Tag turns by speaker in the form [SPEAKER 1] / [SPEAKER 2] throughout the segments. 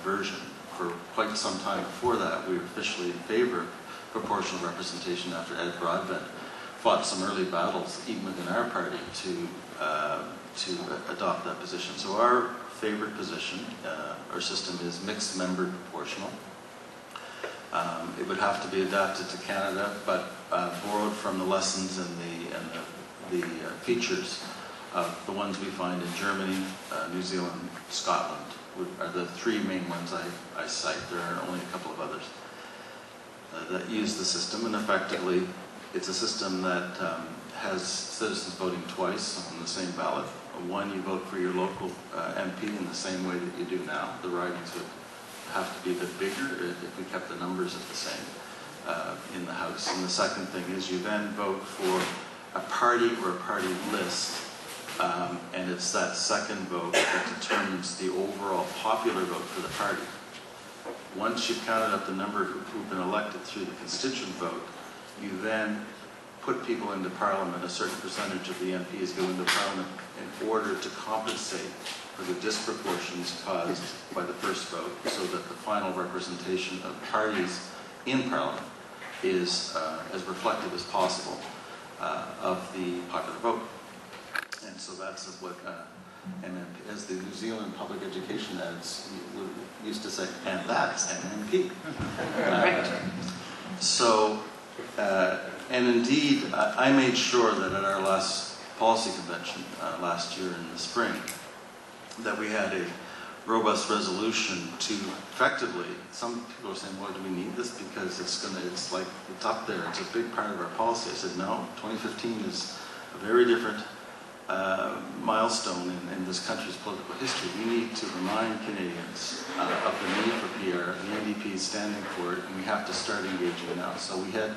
[SPEAKER 1] version. For quite some time before that, we were officially in favor of proportional representation after Ed Broadbent fought some early battles, even within our party, to adopt that position. So our favorite position, our system is mixed member proportional. It would have to be adapted to Canada, but borrowed from the lessons and the features of the ones we find in Germany, New Zealand, Scotland, are the three main ones I cite. There are only a couple of others that use the system, and effectively it's a system that has citizens voting twice on the same ballot. One, you vote for your local MP in the same way that you do now. The ridings would have to be a bit bigger if we kept the numbers at the same in the House. And the second thing is you then vote for a party or a party list, and it's that second vote that determines the overall popular vote for the party. Once you've counted up the number who've been elected through the constituent vote, you then put people into Parliament. A certain percentage of the MPs go into Parliament in order to compensate for the disproportions caused by the first vote, so that the final representation of parties in Parliament is as reflective as possible of the popular vote. And so that's what MMP, as the New Zealand public education ads used to say, and that's MMP. And indeed, I made sure that at our last policy convention last year in the spring, that we had a robust resolution to effectively, some people are saying, well, do we need this? Because it's up there, it's a big part of our policy. I said, no, 2015 is a very different milestone in this country's political history. We need to remind Canadians of the need for PR, and the NDP is standing for it, and we have to start engaging now. So we had a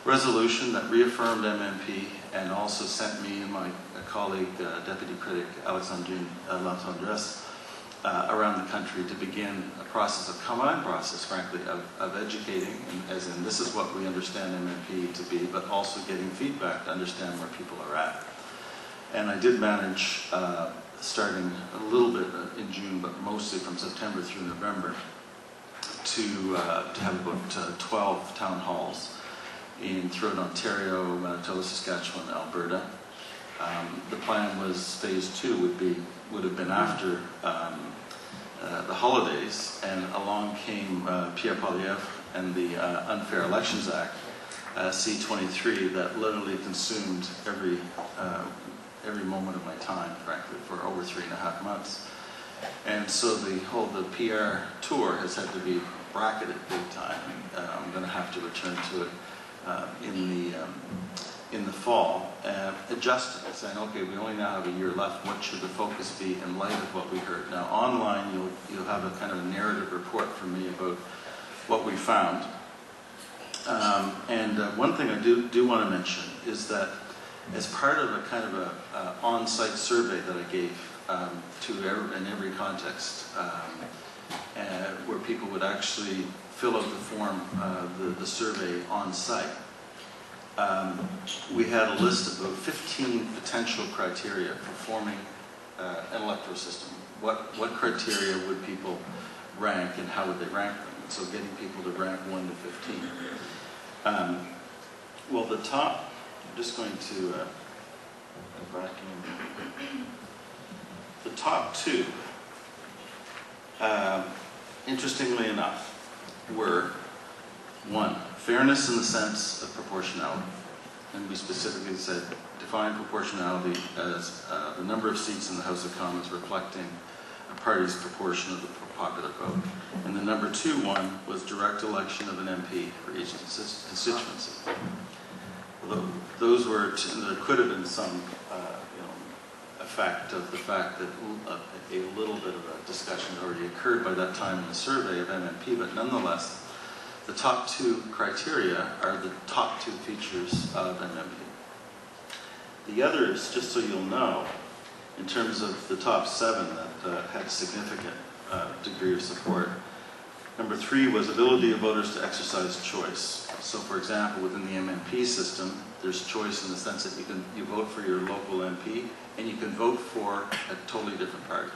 [SPEAKER 1] resolution that reaffirmed MMP and also sent me and my colleague, Deputy Critic Alexandrine Lantendresse, around the country to begin a process, a combined process, frankly, of educating, and as in this is what we understand MMP to be, but also getting feedback to understand where people are at. And I did manage, starting a little bit in June, but mostly from September through November, to have about 12 town halls throughout Ontario, Manitoba, Saskatchewan, Alberta. The plan was phase 2 would have been after the holidays, and along came Pierre Poilievre and the Unfair Elections Act, C-23, that literally consumed every moment of my time, frankly, for over 3.5 months. And so the PR tour has had to be bracketed big time. I'm going to have to return to it in the fall, adjusting, saying, okay, we only now have a year left. What should the focus be in light of what we heard? Now, online, you'll have a kind of a narrative report from me about what we found. One thing I do want to mention is that as part of a kind of a on-site survey that I gave in every context, where people would actually fill out the form, the survey on-site, we had a list of about 15 potential criteria for forming an electoral system. What criteria would people rank, and how would they rank them? And so getting people to rank 1 to 15. Well, the top, I'm just going to go back in. The top 2, interestingly enough, were 1, fairness in the sense of proportionality. And we specifically said, define proportionality as the number of seats in the House of Commons reflecting a party's proportion of the popular vote. And the number 2 one was direct election of an MP for each constituency. Although those were, there could have been some effect of the fact that a little bit of a discussion already occurred by that time in the survey of MMP, but nonetheless, the top 2 criteria are the top 2 features of MMP. The others, just so you'll know, in terms of the top 7 that had significant degree of support, number 3 was ability of voters to exercise choice. So, for example, within the MMP system, there's choice in the sense that you vote for your local MP, and you can vote for a totally different party.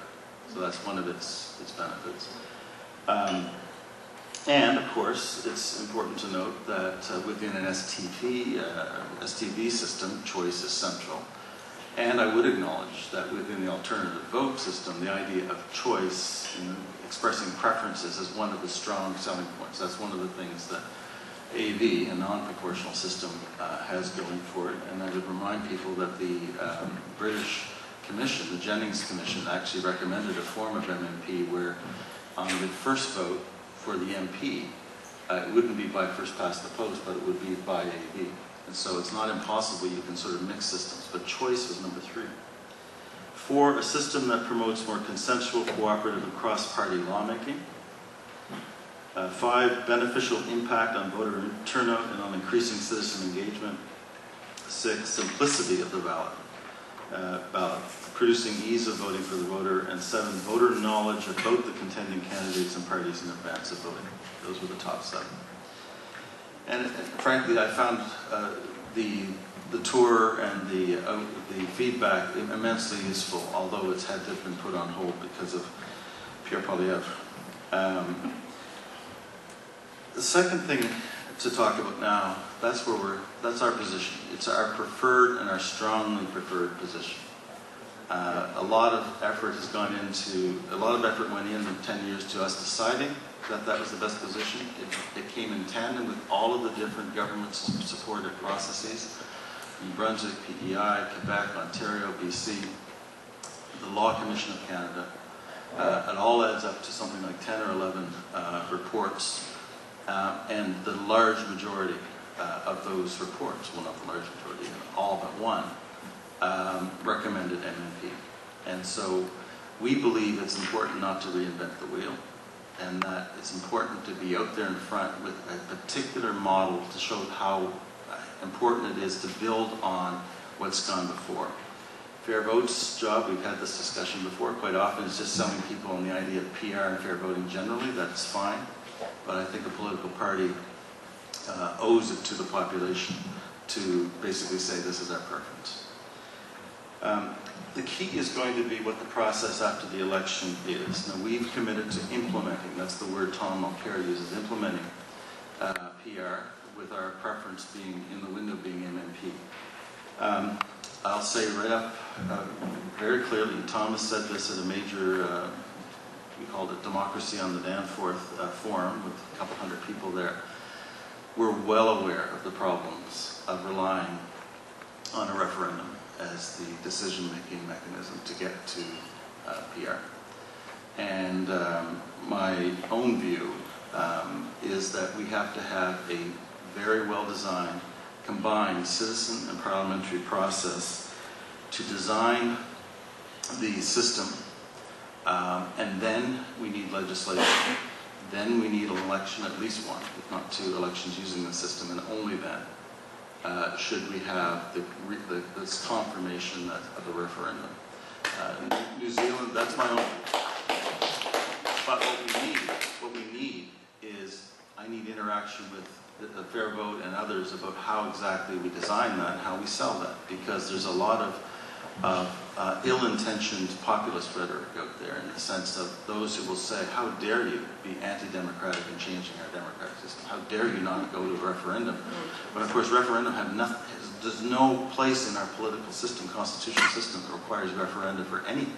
[SPEAKER 1] So that's one of its benefits. And of course, it's important to note that within an STV system, choice is central. And I would acknowledge that within the alternative vote system, the idea of choice in expressing preferences is one of the strong selling points. That's one of the things that AV, a non-proportional system, has going for it. And I would remind people that the British Commission, the Jennings Commission, actually recommended a form of MMP where on the first vote for the MP, it wouldn't be by first past the post, but it would be by AV. And so it's not impossible you can sort of mix systems, but choice was number 3. 4, a system that promotes more consensual, cooperative, and cross-party lawmaking. 5, beneficial impact on voter turnout and on increasing citizen engagement. 6, simplicity of the ballot, producing ease of voting for the voter. And 7, voter knowledge about the contending candidates and parties in advance of voting. Those were the top 7. And frankly, I found the tour and the feedback immensely useful, although it's had to have been put on hold because of Pierre Poilievre. The second thing to talk about now, that's our position. It's our preferred and our strongly preferred position. A lot of effort went in 10 years to us deciding that was the best position. It came in tandem with all of the different government-supported processes, New Brunswick, PEI, Quebec, Ontario, BC, the Law Commission of Canada. It all adds up to something like 10 or 11 reports, and the large majority of those reports, well, not the large majority, all but one, recommended MMP. And so we believe it's important not to reinvent the wheel, and that it's important to be out there in front with a particular model to show how important it is to build on what's gone before. Fair Vote's job, we've had this discussion before, quite often is just selling people on the idea of PR and fair voting generally. That's fine, but I think a political party owes it to the population to basically say this is our preference. The key is going to be what the process after the election is. Now, we've committed to implementing, that's the word Tom Mulcair uses, implementing PR, with our preference being, in the window being MMP. I'll say right up very clearly, Thomas said this at a major, we called it Democracy on the Danforth forum with a couple hundred people there. We're well aware of the problems of relying on a referendum as the decision-making mechanism to get to PR. And my own view is that we have to have a very well-designed, combined citizen and parliamentary process to design the system, and then we need legislation. Then we need an election, at least one, if not 2 elections using the system, and only then should we have this confirmation of a referendum. New Zealand, that's my own view. But what we need is, I need interaction with the Fair Vote and others about how exactly we design that and how we sell that, because there's a lot of ill-intentioned populist rhetoric out there in the sense of those who will say, how dare you be anti-democratic in changing our democratic system? How dare you not go to a referendum? But of course, referendum have nothing. There's no place in our political system, constitutional system, that requires referenda for anything.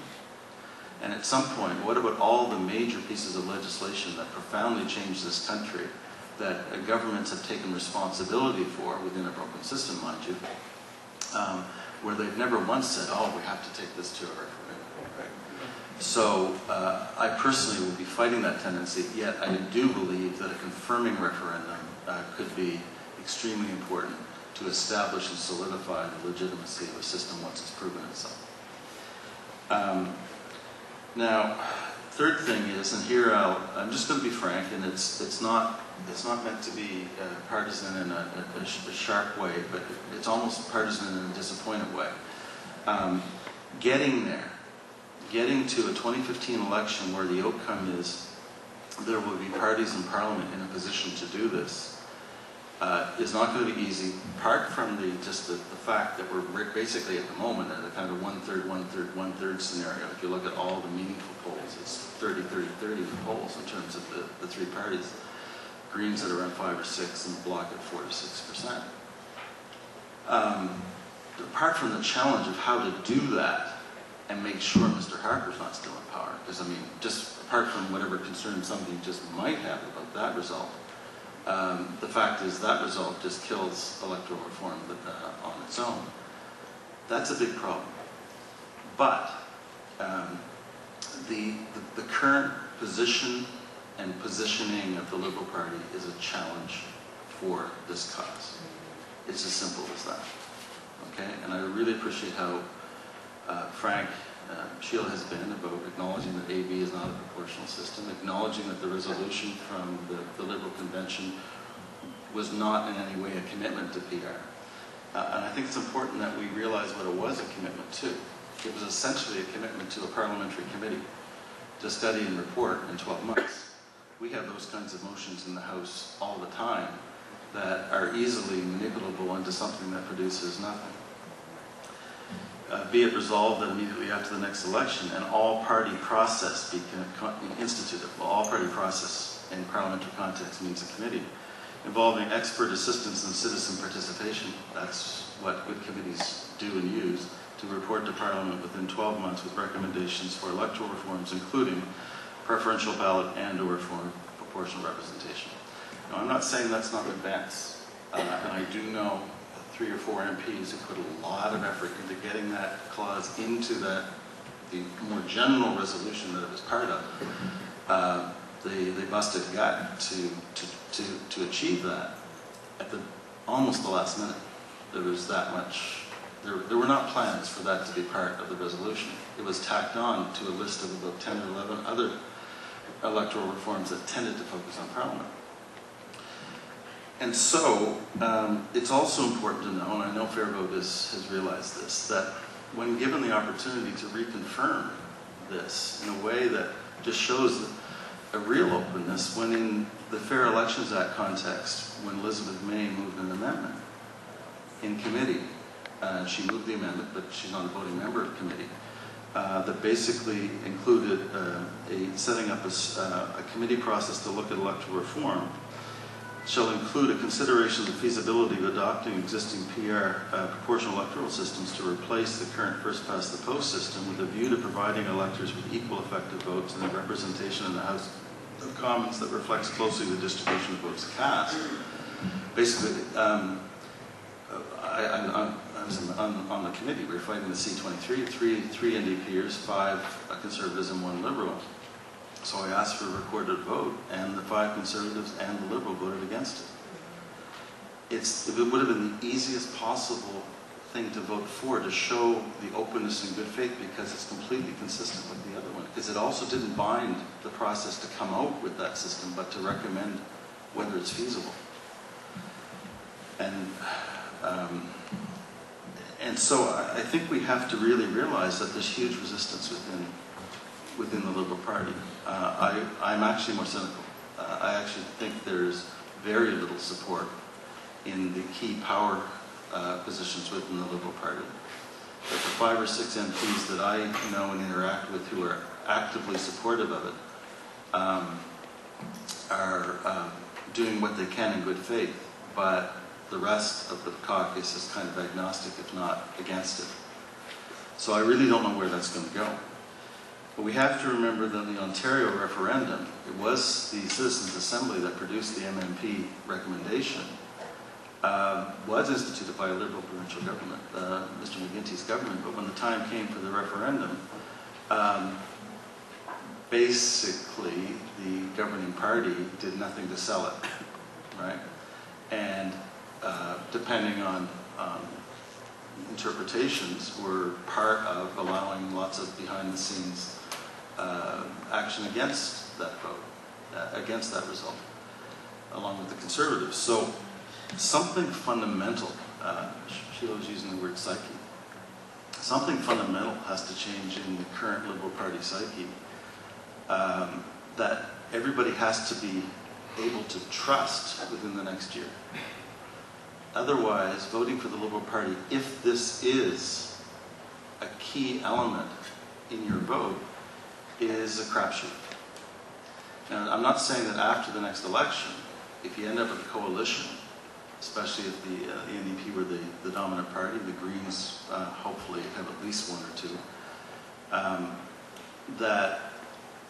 [SPEAKER 1] And at some point, what about all the major pieces of legislation that profoundly change this country, that governments have taken responsibility for within a broken system, mind you, where they've never once said, oh, we have to take this to a referendum. Right? So I personally will be fighting that tendency, yet I do believe that a confirming referendum could be extremely important to establish and solidify the legitimacy of a system once it's proven itself. Now, third thing is, and here I'm just going to be frank, and it's not meant to be partisan in a sharp way, but it's almost partisan in a disappointed way. Getting to a 2015 election where the outcome is there will be parties in Parliament in a position to do this, is not going to be easy, apart from just the fact that we're basically at the moment at a kind of one-third, one-third, one-third scenario. If you look at all the meaningful polls, it's 30, 30, 30 polls in terms of the three parties. Greens at around 5 or 6 and the Bloc at 4 to 6%. Apart from the challenge of how to do that and make sure Mr. Harper's not still in power, because I mean, just apart from whatever concern somebody just might have about that result, the fact is that result just kills electoral reform on its own. That's a big problem. But the current position and positioning of the Liberal Party is a challenge for this cause. It's as simple as that. Okay? And I really appreciate how frank Sheila has been about acknowledging that AB is not a proportional system, acknowledging that the resolution from the Liberal Convention was not in any way a commitment to PR. And I think it's important that we realize what it was a commitment to. It was essentially a commitment to a parliamentary committee to study and report in 12 months. We have those kinds of motions in the House all the time that are easily manipulable into something that produces nothing. Be it resolved that immediately after the next election, an all-party process be instituted. Well, all-party process in parliamentary context means a committee involving expert assistance and citizen participation. That's what good committees do and use to report to Parliament within 12 months with recommendations for electoral reforms, including preferential ballot and or for proportional representation. Now, I'm not saying that's not advance, and I do know 3 or 4 MPs who put a lot of effort into getting that clause into the more general resolution that it was part of. They busted gut to achieve that at almost the last minute. There was that much. There were not plans for that to be part of the resolution. It was tacked on to a list of about 10 or 11 other electoral reforms that tended to focus on Parliament. And so, it's also important to know, and I know Fair Vote has realized this, that when given the opportunity to reconfirm this in a way that just shows a real openness, when in the Fair Elections Act context, when Elizabeth May moved an amendment in committee, she moved the amendment, but she's not a voting member of the committee, that basically included setting up a committee process to look at electoral reform, shall include a consideration of the feasibility of adopting existing PR proportional electoral systems to replace the current first-past-the-post system with a view to providing electors with equal effective votes and a representation in the House of Commons that reflects closely the distribution of votes cast. Basically, I was on the committee. We were fighting the C23, three NDPers, 5 Conservatives and 1 Liberal. So I asked for a recorded vote, and the 5 Conservatives and the Liberal voted against it. It would have been the easiest possible thing to vote for, to show the openness and good faith, because it's completely consistent with the other one. Because it also didn't bind the process to come out with that system, but to recommend whether it's feasible. And so I think we have to really realize that there's huge resistance within the Liberal Party. I'm actually more cynical. I actually think there's very little support in the key power positions within the Liberal Party. But the 5 or 6 MPs that I know and interact with who are actively supportive of it are doing what they can in good faith, but the rest of the caucus is kind of agnostic, if not against it. So I really don't know where that's going to go. But we have to remember that in the Ontario referendum, it was the Citizens' Assembly that produced the MMP recommendation, was instituted by a Liberal provincial government, Mr. McGuinty's government, but when the time came for the referendum, basically the governing party did nothing to sell it, right? And depending on interpretations, were part of allowing lots of behind-the-scenes action against that vote, against that result, along with the Conservatives. So something fundamental, Sheila was using the word psyche, something fundamental has to change in the current Liberal Party psyche, that everybody has to be able to trust within the next year. Otherwise, voting for the Liberal Party, if this is a key element in your vote, is a crapshoot. Now, I'm not saying that after the next election, if you end up with a coalition, especially if the NDP were the dominant party, the Greens hopefully have at least one or two, that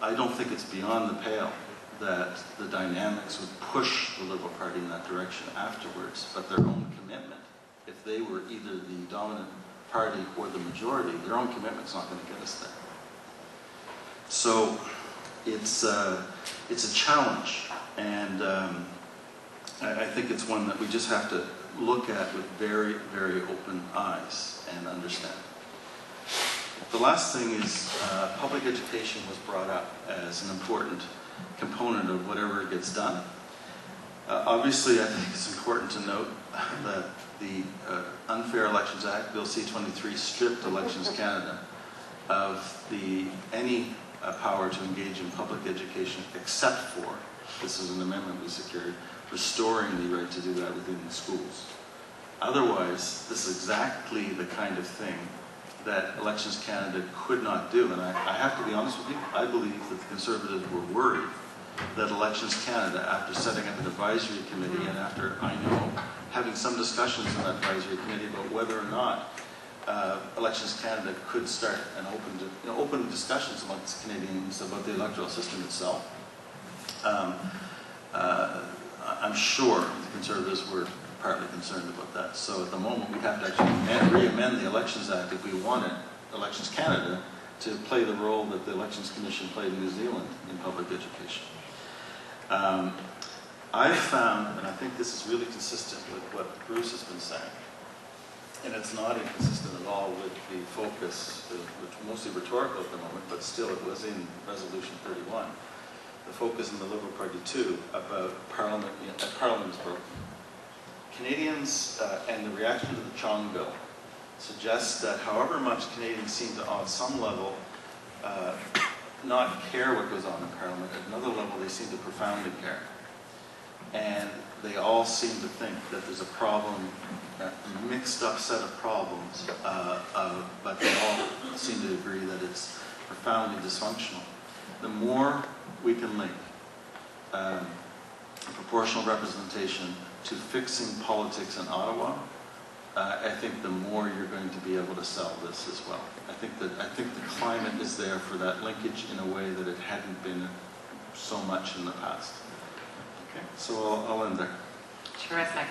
[SPEAKER 1] I don't think it's beyond the pale that the dynamics would push the Liberal Party in that direction afterwards, but their own commitment, if they were either the dominant party or the majority, their own commitment's not going to get us there. So it's a challenge, and I think it's one that we just have to look at with very, very open eyes and understand. The last thing is public education was brought up as an important component of whatever gets done. Obviously, I think it's important to note that the Unfair Elections Act, Bill C-23, stripped Elections Canada of any power to engage in public education except for, this is an amendment we secured, restoring the right to do that within the schools. Otherwise, this is exactly the kind of thing that Elections Canada could not do. And I have to be honest with you, I believe that the Conservatives were worried that Elections Canada, after setting up an advisory committee and after, I know, having some discussions in that advisory committee about whether or not Elections Canada could start an open discussions amongst Canadians about the electoral system itself. I'm sure the Conservatives were partly concerned about that. So at the moment, we have to actually re-amend the Elections Act if we wanted Elections Canada to play the role that the Elections Commission played in New Zealand in public education. I've found, and I think this is really consistent with what Bruce has been saying, and it's not inconsistent at all with the focus, which is mostly rhetorical at the moment, but still it was in Resolution 31, the focus in the Liberal Party too about Parliament is broken. Canadians and the reaction to the Chong Bill suggests that however much Canadians seem to, on some level, not care what goes on in Parliament, at another level they seem to profoundly care. And they all seem to think that there's a problem, a mixed up set of problems, but they all seem to agree that it's profoundly dysfunctional. The more we can link proportional representation to fixing politics in Ottawa, I think the more you're going to be able to sell this as well. I think the climate is there for that linkage in a way that it hadn't been so much in the past. Okay, so I'll end there.
[SPEAKER 2] Terrific.